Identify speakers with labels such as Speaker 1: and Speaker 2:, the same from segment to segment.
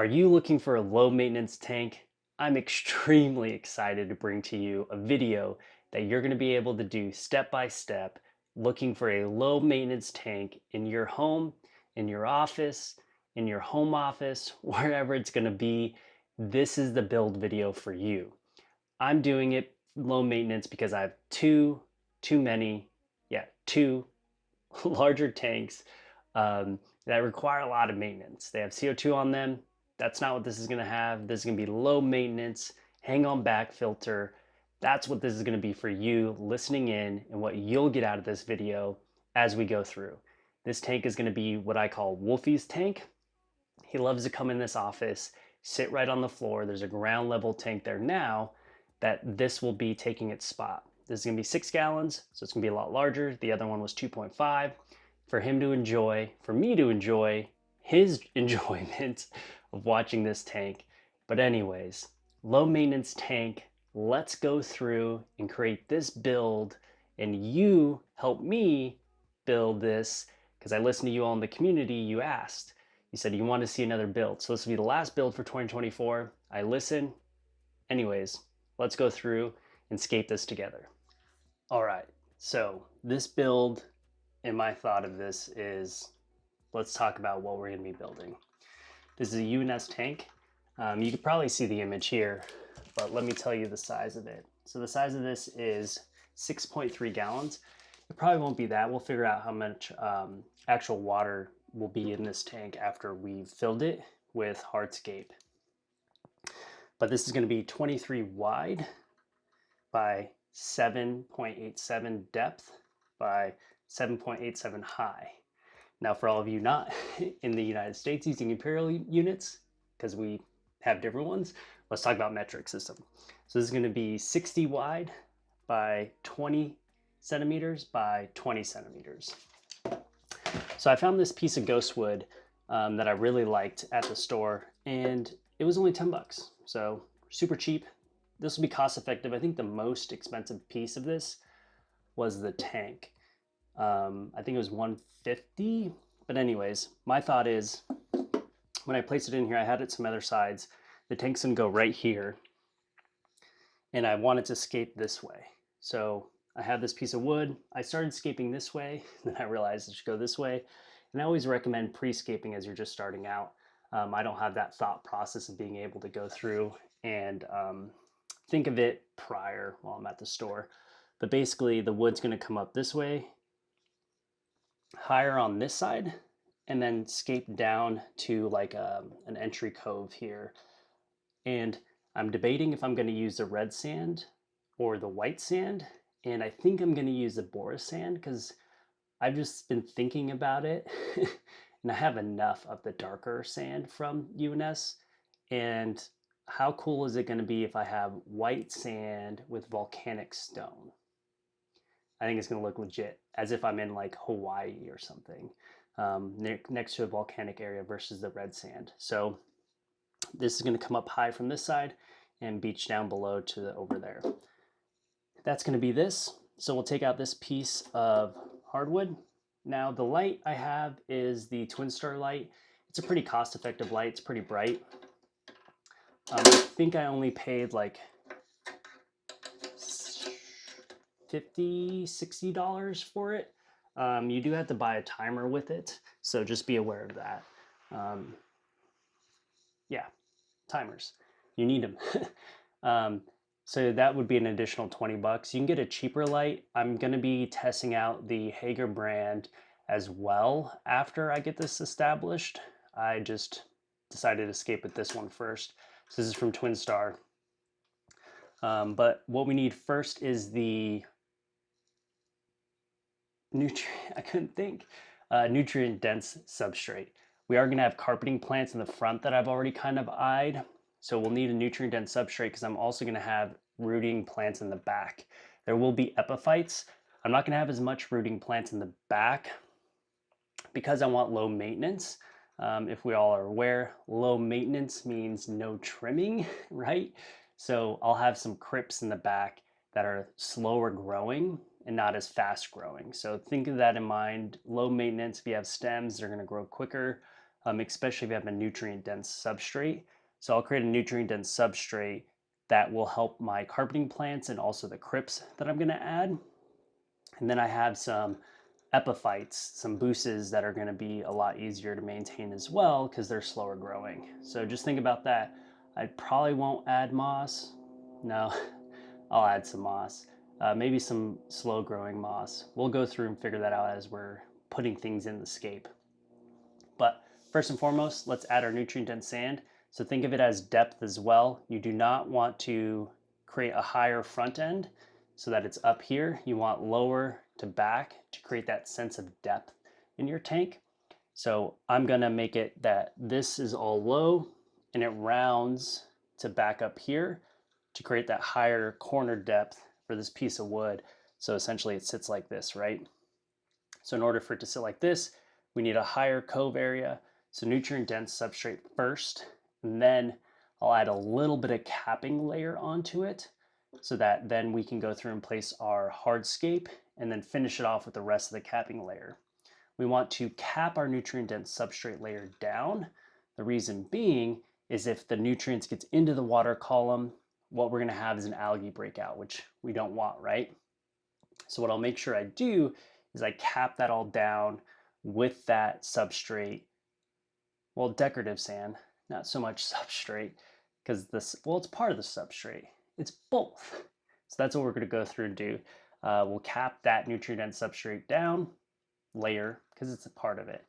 Speaker 1: Are you looking for a low maintenance tank? I'm extremely excited to bring to you a video that you're going to be able to do step by step, looking for a low maintenance tank in your home, in your office, in your home office, wherever it's going to be. This is the build video for you. I'm doing it low maintenance because I have two larger tanks that require a lot of maintenance. They have CO₂ on them. That's not what this is going to have. This is going to be low maintenance, hang on back filter. That's what this is going to be for you listening in and what you'll get out of this video as we go through. This tank is going to be what I call Wolfie's tank. He loves to come in this office, sit right on the floor. There's a ground level tank there now that this will be taking its spot. This is going to be 6 gallons, so it's going to be a lot larger. The other one was 2.5. For him to enjoy, for me to enjoy his enjoyment of watching this tank. But anyways, low maintenance tank, let's go through and create this build, and you help me build this because I listened to you all in the community. You asked, you said you want to see another build. So this will be the last build for 2024. I listen. Anyways, let's go through and scape this together. All right, so this build and my thought of this is, let's talk about what we're going to be building. This is a UNS tank. You could probably see the image here, but let me tell you the size of it. So the size of this is 6.3 gallons. It probably won't be that. We'll figure out how much actual water will be in this tank after we've filled it with Hardscape. But this is going to be 23 wide by 7.87 depth by 7.87 high. Now, for all of you not in the United States using imperial units, because we have different ones, let's talk about metric system. So this is going to be 60 wide by 20 centimeters by 20 centimeters. So I found this piece of ghost wood that I really liked at the store, and it was only 10 bucks. So super cheap. This will be cost effective. I think the most expensive piece of this was the tank. I think it was 150, but anyways, my thought is when I place it in here, I had it some other sides. The tank's gonna go right here, and I wanted to scape this way. So I have this piece of wood. I started scaping this way, then I realized it should go this way. And I always recommend pre-scaping as you're just starting out. I don't have that thought process of being able to go through and think of it prior while I'm at the store. But basically the wood's gonna come up this way, higher on this side, and then scape down to like an entry cove here. And I'm debating if I'm going to use the red sand or the white sand, and I think I'm going to use the Boris sand because I've just been thinking about it and I have enough of the darker sand from UNS. And how cool is it going to be if I have white sand with volcanic stone? I think it's going to look legit, as if I'm in like Hawaii or something, next to a volcanic area versus the red sand. So this is going to come up high from this side and beach down below to over there. That's going to be this. So we'll take out this piece of hardwood. Now the light I have is the Twin Star light. It's a pretty cost-effective light. It's pretty bright. I think I only paid like $50, $60 for it. You do have to buy a timer with it, so just be aware of that. Yeah, timers, you need them. So that would be an additional 20 bucks. You can get a cheaper light. I'm gonna be testing out the Hager brand as well after I get this established. I just decided to escape with this one first. So this is from Twin Star. But what we need first is the nutrient dense substrate. We are going to have carpeting plants in the front that I've already kind of eyed. So we'll need a nutrient dense substrate because I'm also going to have rooting plants in the back. There will be epiphytes. I'm not going to have as much rooting plants in the back because I want low maintenance. If we all are aware, low maintenance means no trimming, right? So I'll have some crypts in the back that are slower growing and not as fast growing. So think of that in mind. Low maintenance, if you have stems, they're going to grow quicker. especially if you have a nutrient dense substrate. So I'll create a nutrient dense substrate that will help my carpeting plants and also the crypts that I'm going to add. And then I have some epiphytes, some buces that are going to be a lot easier to maintain as well because they're slower growing. So just think about that. I probably won't add moss. No, I'll add some moss. Maybe some slow growing moss. We'll go through and figure that out as we're putting things in the scape. But first and foremost, let's add our nutrient dense sand. So think of it as depth as well. You do not want to create a higher front end so that it's up here. You want lower to back to create that sense of depth in your tank. So I'm gonna make it that this is all low and it rounds to back up here to create that higher corner depth for this piece of wood. So essentially it sits like this, right? So in order for it to sit like this, we need a higher cove area. So nutrient dense substrate first, and then I'll add a little bit of capping layer onto it so that then we can go through and place our hardscape and then finish it off with the rest of the capping layer. We want to cap our nutrient dense substrate layer down. The reason being is if the nutrients gets into the water column, what we're gonna have is an algae breakout, which we don't want, right? So what I'll make sure I do is I cap that all down with that substrate. Well, decorative sand, not so much substrate, because this, well, it's part of the substrate. It's both. So that's what we're going to go through and do. We'll cap that nutrient dense substrate down layer because it's a part of it.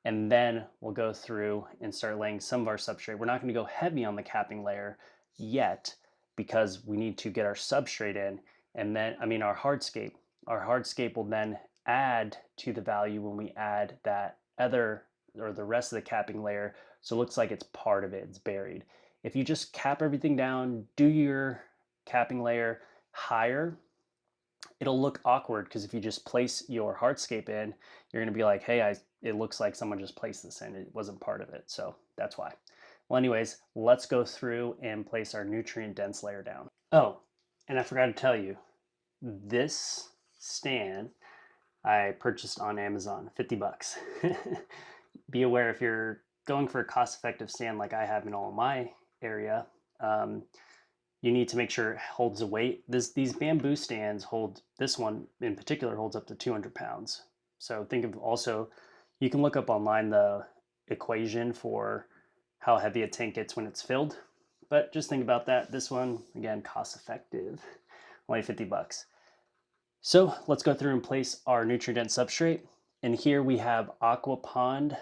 Speaker 1: And then we'll go through and start laying some of our substrate. We're not going to go heavy on the capping layer yet because we need to get our substrate in. And then, our hardscape. Our hardscape will then add to the value when we add that other or the rest of the capping layer. So it looks like it's part of it, it's buried. If you just cap everything down, do your capping layer higher, it'll look awkward because if you just place your hardscape in, you're gonna be like, hey, it looks like someone just placed this in, it wasn't part of it. So that's why. Well, anyways, let's go through and place our nutrient dense layer down. Oh, and I forgot to tell you, this stand I purchased on Amazon, 50 bucks. Be aware if you're going for a cost-effective stand like I have in all of my area, you need to make sure it holds the weight. These bamboo stands hold, this one in particular holds up to 200 pounds. So think of also, you can look up online the equation for how heavy a tank gets when it's filled. But just think about that. This one, again, cost-effective, only 50 bucks. So let's go through and place our nutrient dense substrate. And here we have Aqua Pond.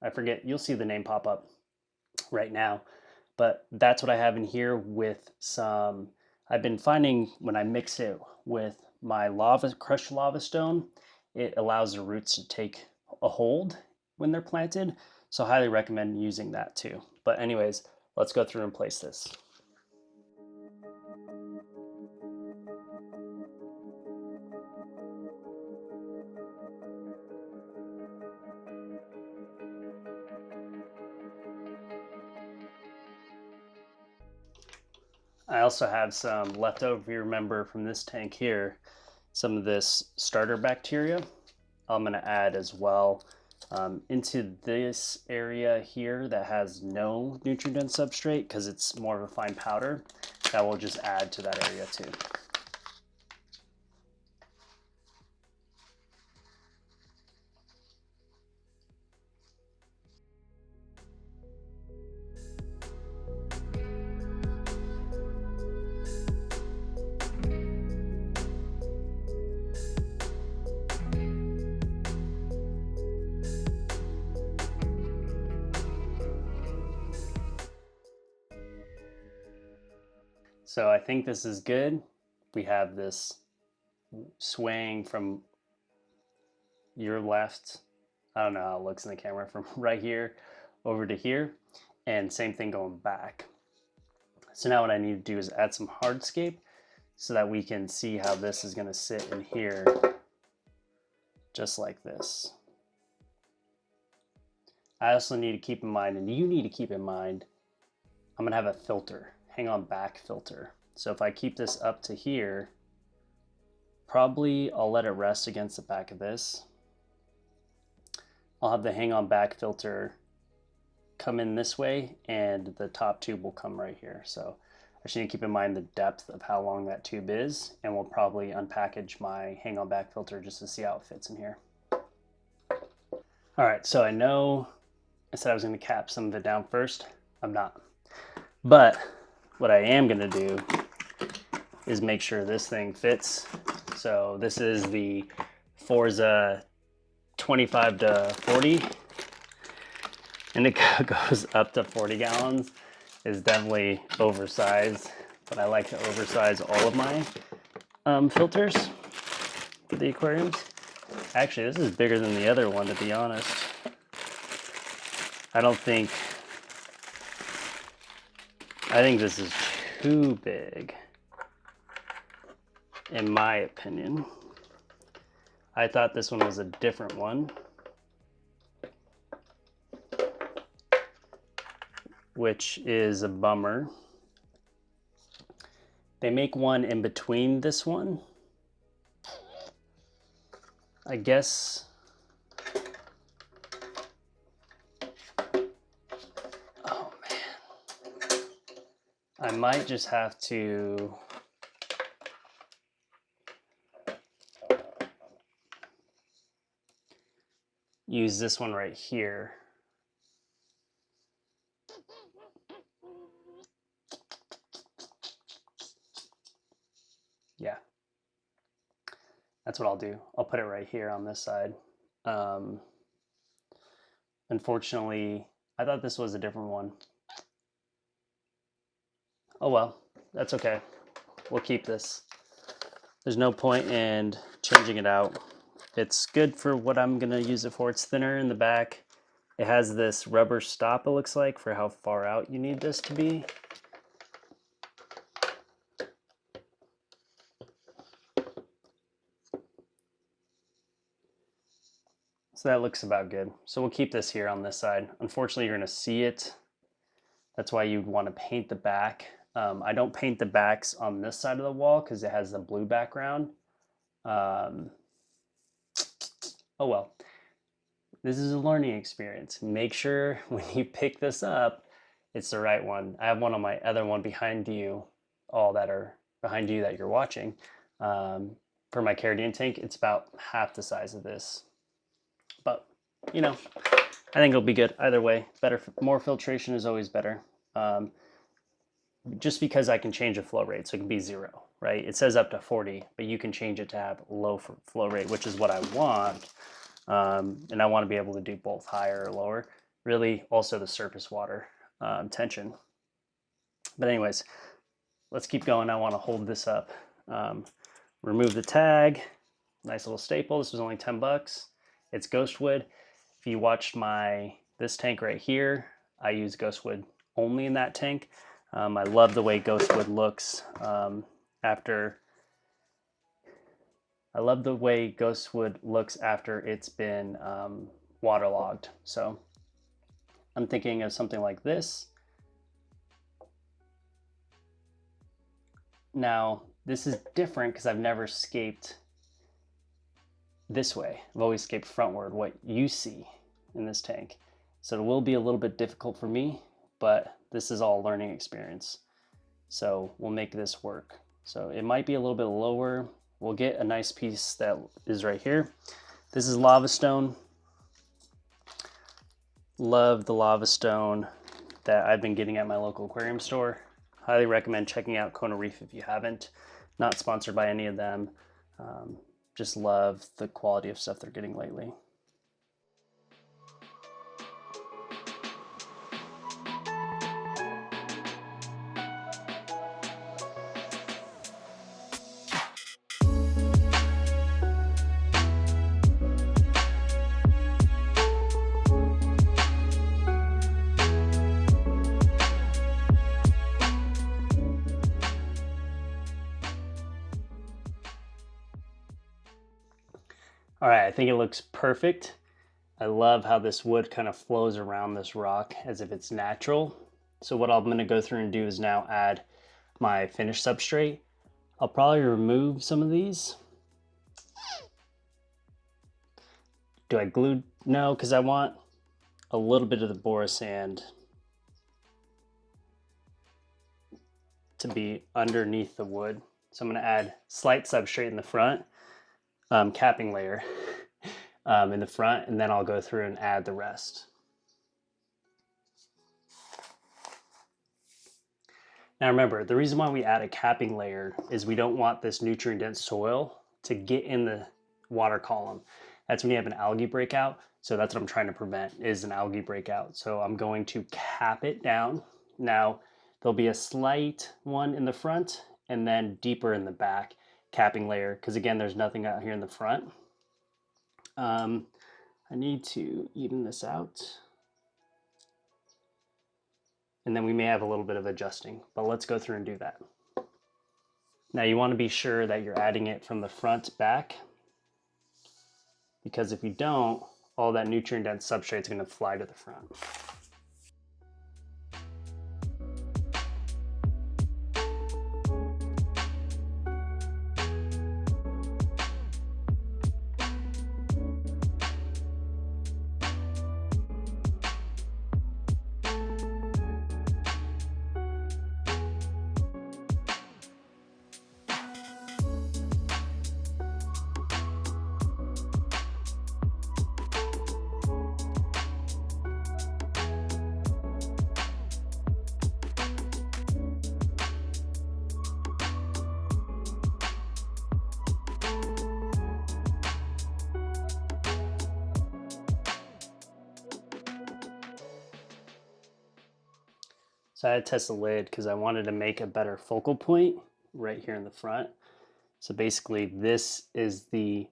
Speaker 1: I forget, you'll see the name pop up right now, but that's what I have in here with some, I've been finding when I mix it with my crushed lava stone, it allows the roots to take a hold when they're planted. So I highly recommend using that too. But anyways, let's go through and place this. I also have some leftover, if you remember from this tank here, some of this starter bacteria I'm going to add as well into this area here that has no nutrient dense substrate because it's more of a fine powder. That will just add to that area too. So I think this is good. We have this swaying from your left, I don't know how it looks in the camera, from right here over to here, and same thing going back. So now what I need to do is add some hardscape so that we can see how this is going to sit in here, just like this. I also need to keep in mind, and you need to keep in mind, I'm going to have a filter, hang on back filter. So if I keep this up to here, probably I'll let it rest against the back of this. I'll have the hang on back filter come in this way and the top tube will come right here. So I just need to keep in mind the depth of how long that tube is, and we'll probably unpackage my hang on back filter just to see how it fits in here. All right, so I know I said I was going to cap some of it down first. I'm not. But what I am going to do is make sure this thing fits. So this is the Forza 25 to 40, and it goes up to 40 gallons. It's definitely oversized, but I like to oversize all of my filters for the aquariums. Actually, this is bigger than the other one, to be honest. I think this is too big, in my opinion. I thought this one was a different one, which is a bummer. They make one in between this one. I guess oh man, I might just have to use this one right here. Yeah, that's what I'll do. I'll put it right here on this side. Unfortunately, I thought this was a different one. Oh well, that's okay. We'll keep this. There's no point in changing it out. It's good for what I'm gonna use it for. It's thinner in the back. It has this rubber stop, it looks like, for how far out you need this to be. So that looks about good. So we'll keep this here on this side. Unfortunately, you're gonna see it. That's why you'd wanna paint the back. I don't paint the backs on this side of the wall because it has the blue background. Oh well, this is a learning experience. Make sure when you pick this up, it's the right one. I have one on my other one behind you, all that are behind you that you're watching. For my Caribbean tank, it's about half the size of this. But, you know, I think it'll be good either way. Better, more filtration is always better. Just because I can change the flow rate, so it can be 0, right? It says up to 40, but you can change it to have low flow rate, which is what I want. And I want to be able to do both higher or lower. Really, also the surface water tension. But anyways, let's keep going. I want to hold this up. Remove the tag. Nice little staple. This was only 10 bucks. It's ghost wood. If you watched this tank right here, I use ghost wood only in that tank. I love the way ghost wood looks after it's been waterlogged. So I'm thinking of something like this. Now, this is different because I've never scaped this way. I've always scaped frontward, what you see in this tank. So it will be a little bit difficult for me, but this is all learning experience. So we'll make this work. So it might be a little bit lower. We'll get a nice piece that is right here. This is lava stone. Love the lava stone that I've been getting at my local aquarium store. Highly recommend checking out Kona Reef if you haven't. Not sponsored by any of them. Just love the quality of stuff they're getting lately. All right, I think it looks perfect. I love how this wood kind of flows around this rock as if it's natural. So what I'm gonna go through and do is now add my finished substrate. I'll probably remove some of these. Do I glue? No, because I want a little bit of the bora sand to be underneath the wood. So I'm going to add slight substrate in the front, capping layer in the front, and then I'll go through and add the rest. Now remember, the reason why we add a capping layer is we don't want this nutrient-dense soil to get in the water column. That's when you have an algae breakout. So that's what I'm trying to prevent, is an algae breakout. So I'm going to cap it down. Now there'll be a slight one in the front and then deeper in the back capping layer, because again, there's nothing out here in the front. I need to even this out. And then we may have a little bit of adjusting, but let's go through and do that. Now you want to be sure that you're adding it from the front back, because if you don't, all that nutrient-dense substrate is going to fly to the front. So I had to test the lid because I wanted to make a better focal point right here in the front. So basically this is the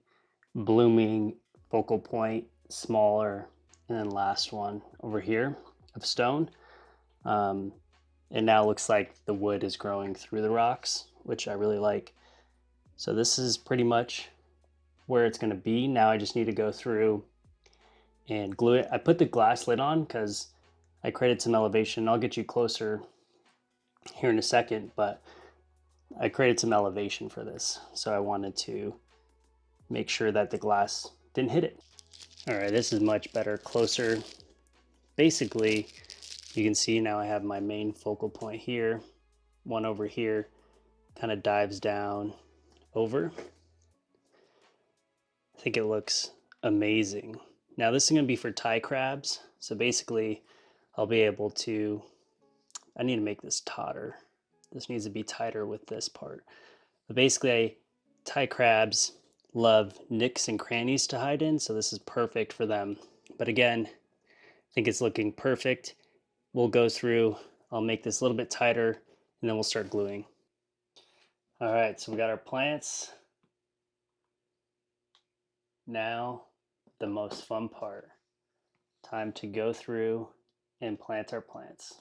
Speaker 1: blooming focal point, smaller, and then last one over here of stone. It now looks like the wood is growing through the rocks, which I really like. So this is pretty much where it's going to be. Now I just need to go through and glue it. I put the glass lid on because I created some elevation. I'll get you closer here in a second, but I created some elevation for this. So I wanted to make sure that the glass didn't hit it. All right, this is much better, closer. Basically, you can see now I have my main focal point here. One over here kind of dives down over. I think it looks amazing. Now this is going to be for Thai crabs. So basically, I'll be able to, I need to make this tauter. This needs to be tighter with this part. But basically, Thai crabs love nicks and crannies to hide in, so this is perfect for them. But again, I think it's looking perfect. We'll go through, I'll make this a little bit tighter, and then we'll start gluing. All right, so we got our plants. Now, the most fun part. Time to go through and plant our plants.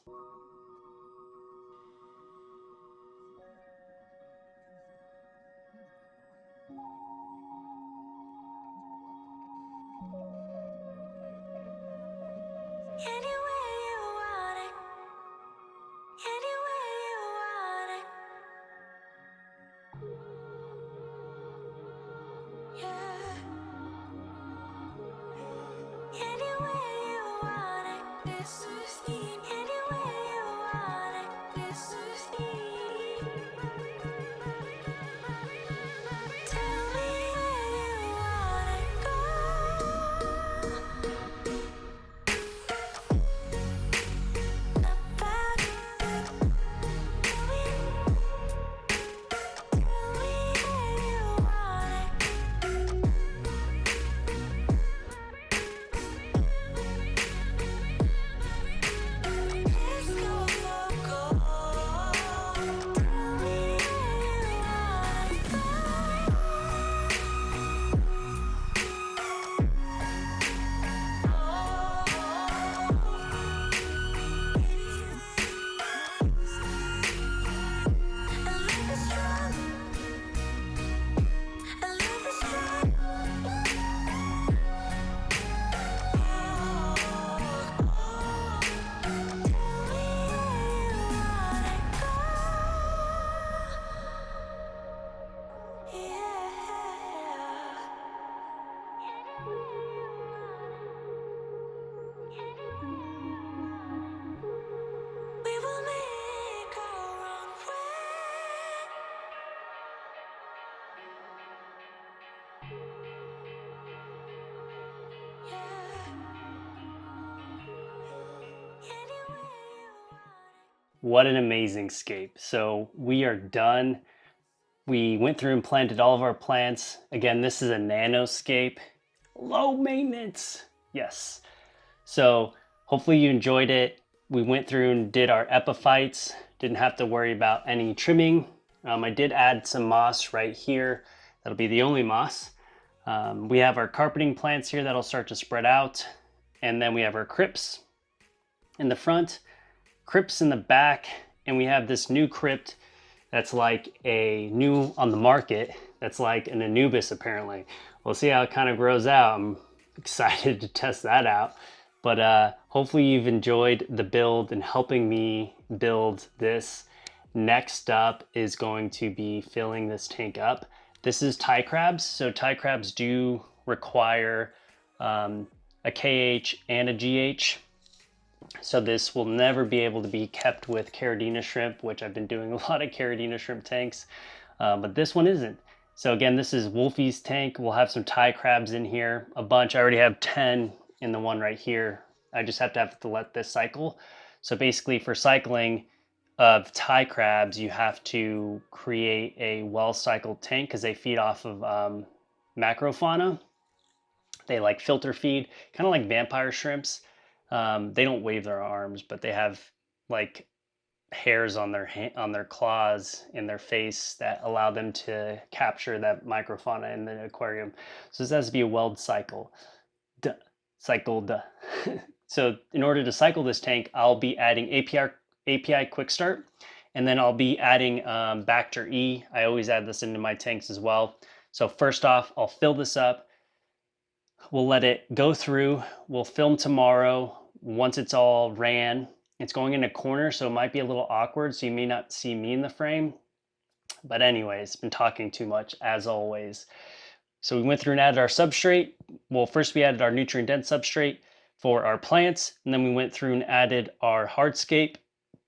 Speaker 1: What an amazing scape. So we are done. We went through and planted all of our plants. Again, this is a nanoscape. Low maintenance. Yes. So hopefully you enjoyed it. We went through and did our epiphytes. Didn't have to worry about any trimming. I did add some moss right here. That'll be the only moss. We have our carpeting plants here that'll start to spread out. And then we have our crypts in the front, crypts in the back, and we have this new crypt that's like a new on the market. That's like an Anubis apparently. We'll see how it kind of grows out. I'm excited to test that out. But hopefully you've enjoyed the build and helping me build this. Next up is going to be filling this tank up. This is Thai crabs. So Thai crabs do require a KH and a GH. So this will never be able to be kept with Caridina shrimp, which I've been doing a lot of Caridina shrimp tanks, but this one isn't. So again, this is Wolfie's tank. We'll have some Thai crabs in here, a bunch. I already have 10 in the one right here. I just have to let this cycle. So basically for cycling of Thai crabs, you have to create a well-cycled tank because they feed off of macrofauna. They like filter feed, kind of like vampire shrimps. They don't wave their arms, but they have like hairs on their claws in their face that allow them to capture that microfauna in the aquarium. So this has to be a weld cycle. Duh. Cycled. So in order to cycle this tank, I'll be adding API Quick Start, and then I'll be adding Bacter E. I always add this into my tanks as well. So first off, I'll fill this up. We'll let it go through. We'll film tomorrow. Once it's all ran, it's going in a corner, so it might be a little awkward, so you may not see me in the frame. But anyways, been talking too much as always. So we went through and added our substrate. Well, first we added our nutrient dense substrate for our plants, and then we went through and added our hardscape.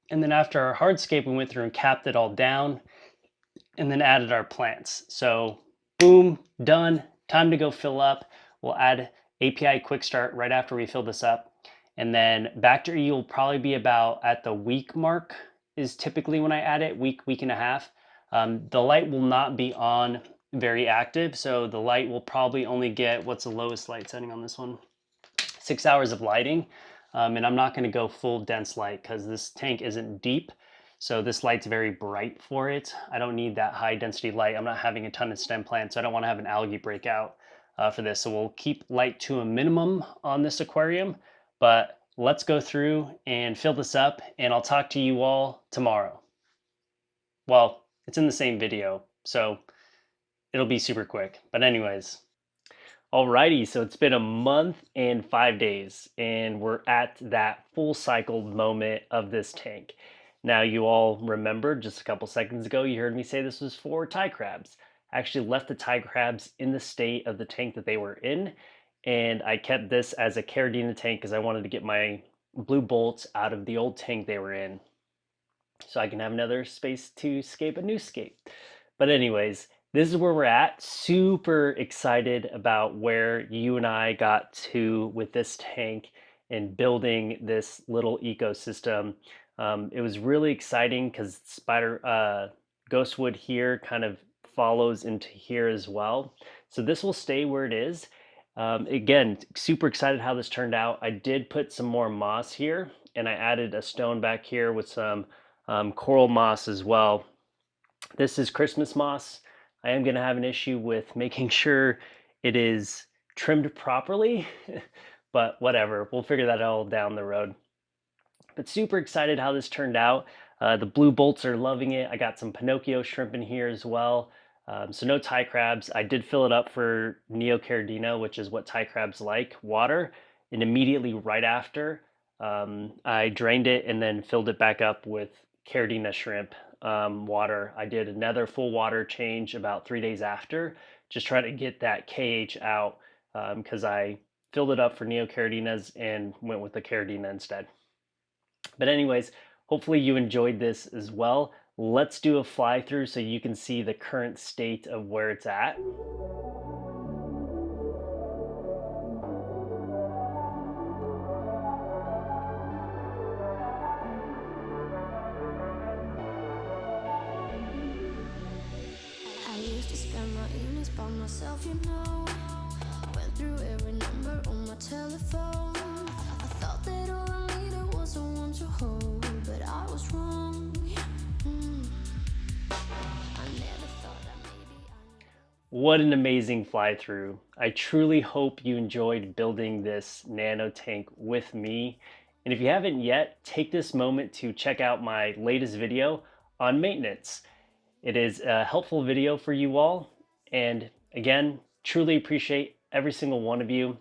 Speaker 1: And then after our hardscape, we went through and capped it all down and then added our plants. So boom, done. Time to go fill up. We'll add API Quick Start right after we fill this up. And then Bacter E will probably be about at the week mark is typically when I add it, week and a half. The light will not be on very active. So the light will probably only get, what's the lowest light setting on this one? 6 hours of lighting. And I'm not gonna go full dense light because this tank isn't deep. So this light's very bright for it. I don't need that high density light. I'm not having a ton of stem plants, so I don't wanna have an algae breakout for this. So we'll keep light to a minimum on this aquarium, but let's go through and fill this up and I'll talk to you all tomorrow. Well, it's in the same video, so it'll be super quick. But anyways, alrighty, so it's been a month and 5 days and we're at that full cycled moment of this tank. Now you all remember just a couple seconds ago, you heard me say this was for Thai crabs. I actually left the Thai crabs in the state of the tank that they were in, and I kept this as a Caridina tank because I wanted to get my blue bolts out of the old tank they were in so I can have another space to scape a new scape. But anyways, this is where we're at. Super excited about where you and I got to with this tank and building this little ecosystem. It was really exciting because Ghostwood here kind of follows into here as well. So this will stay where it is. Again, super excited how this turned out. I did put some more moss here and I added a stone back here with some coral moss as well. This is Christmas moss. I am going to have an issue with making sure it is trimmed properly, but whatever, we'll figure that all down the road. But super excited how this turned out. The blue bolts are loving it. I got some Pinocchio shrimp in here as well. So no Thai crabs. I did fill it up for Neocaridina, which is what Thai crabs like, water. And immediately right after, I drained it and then filled it back up with Caridina shrimp water. I did another full water change about 3 days after, just trying to get that KH out because I filled it up for Neocaridinas and went with the Caridina instead. But anyways, hopefully you enjoyed this as well. Let's do a fly through so you can see the current state of where it's at. What an amazing fly through. I truly hope you enjoyed building this nano tank with me. And if you haven't yet, take this moment to check out my latest video on maintenance. It is a helpful video for you all. And again, truly appreciate every single one of you.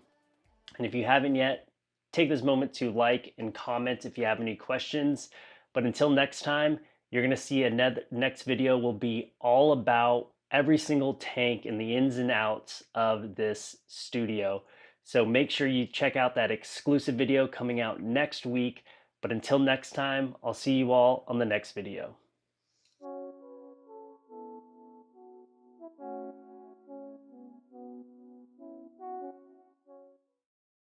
Speaker 1: And if you haven't yet, take this moment to like and comment if you have any questions. But until next time, you're going to see another next video will be all about every single tank and the ins and outs of this studio. So make sure you check out that exclusive video coming out next week. But until next time, I'll see you all on the next video.